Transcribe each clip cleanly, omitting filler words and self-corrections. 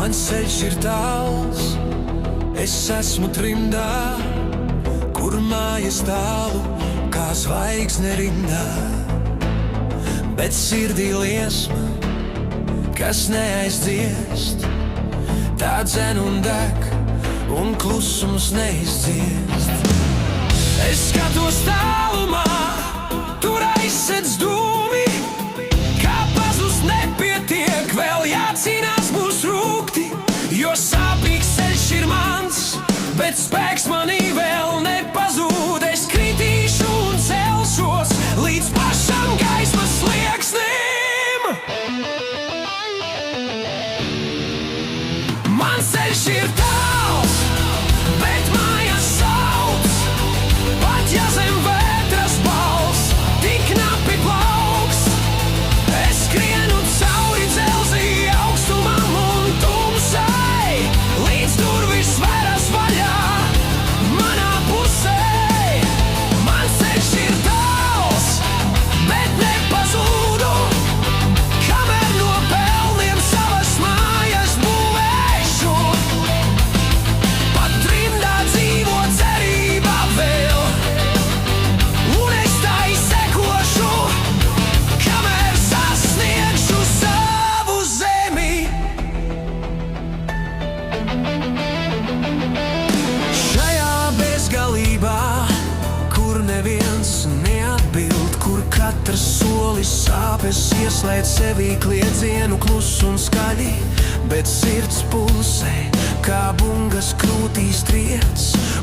Mans ceļš ir tāls, es esmu trimdā, kur mājas tālu, kā zvaigzne rindā. Bet sirdī liesma, kas neaizdziest, tā dzen un deg, un klusums neizdziest. Es skatos tālumā, tur aizsedz dūmi, kā pazust nepietiek, vēl jācīnās būs rūgti, jo sāpīgs ceļš ir mans, bet spēks manī vēl nepazūd. Es kritīšu un celšos līdz pašam gaismas slieksnim. Mans ceļš ir tāls, bet mājas sauc, pat ja zem vētras bals tik knapi plauks. Es skrienu cauri dzelzī augstumam un tumsai, līdz durvis veras vaļā manā pusē. Mans ceļš ir tāls, bet nepazūdu, kamēr no pelniem savas mājas būvēšu. Pat trimdā dzīvo cerībā vēl, un es tai sekošu, kamēr sasniegšu savu zemi. Šajā bezgalībā, kur neviens neatbild, kur katrs solis sāpes ieslēdz sevī kliedzienu klusu un skaļi, bet sirds pulsē, kā bungas krūtīs triec,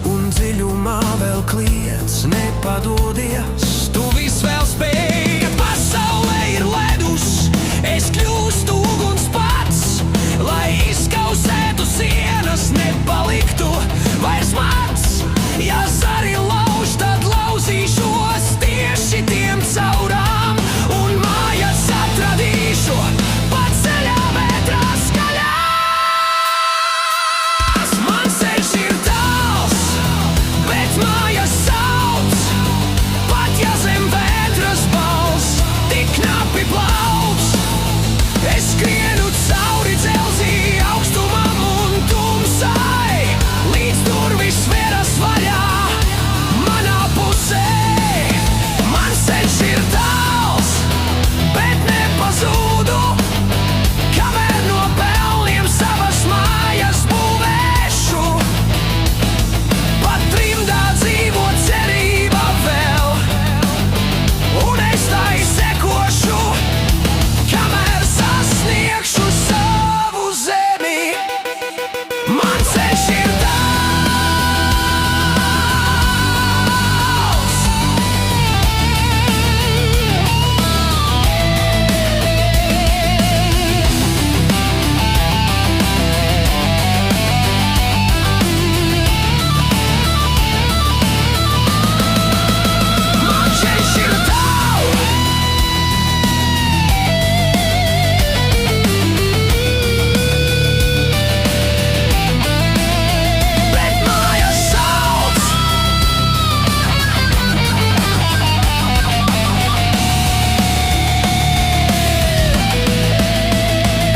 un dziļumā vēl kliedz, nepadodies, tu viss vēl spēj. Kad pasaulē ir ledus, es kļūstu uguns pats, lai izkausētu sienas, nepaliktu vairs mats. Ja zari lauž, tad lauzīšos tieši tiem caurām, un mājas atradīšu pa ceļā vētrās skaļās. Mans ceļš ir tāls, bet mājas sauc, pat ja zem vētras bals tik knapi plauks. Es skrienu cauri dzelzī augstumam un tumsai, līdz durvis veras vaļā manā pusē. Mans ceļš ir tāls, bet nepazūdu, kamēr no pelniem savas mājas būvēšu. Pat trimdā dzīvo cerība vēl, un es tai sekošu, kamēr sasniegšu savu zemi. Mans ceļš ir tāls. Mans ceļš ir tāls. Bet mājas sauc.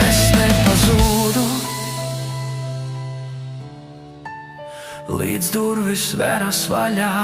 Es nepazūdu, līdz durvis veras vaļā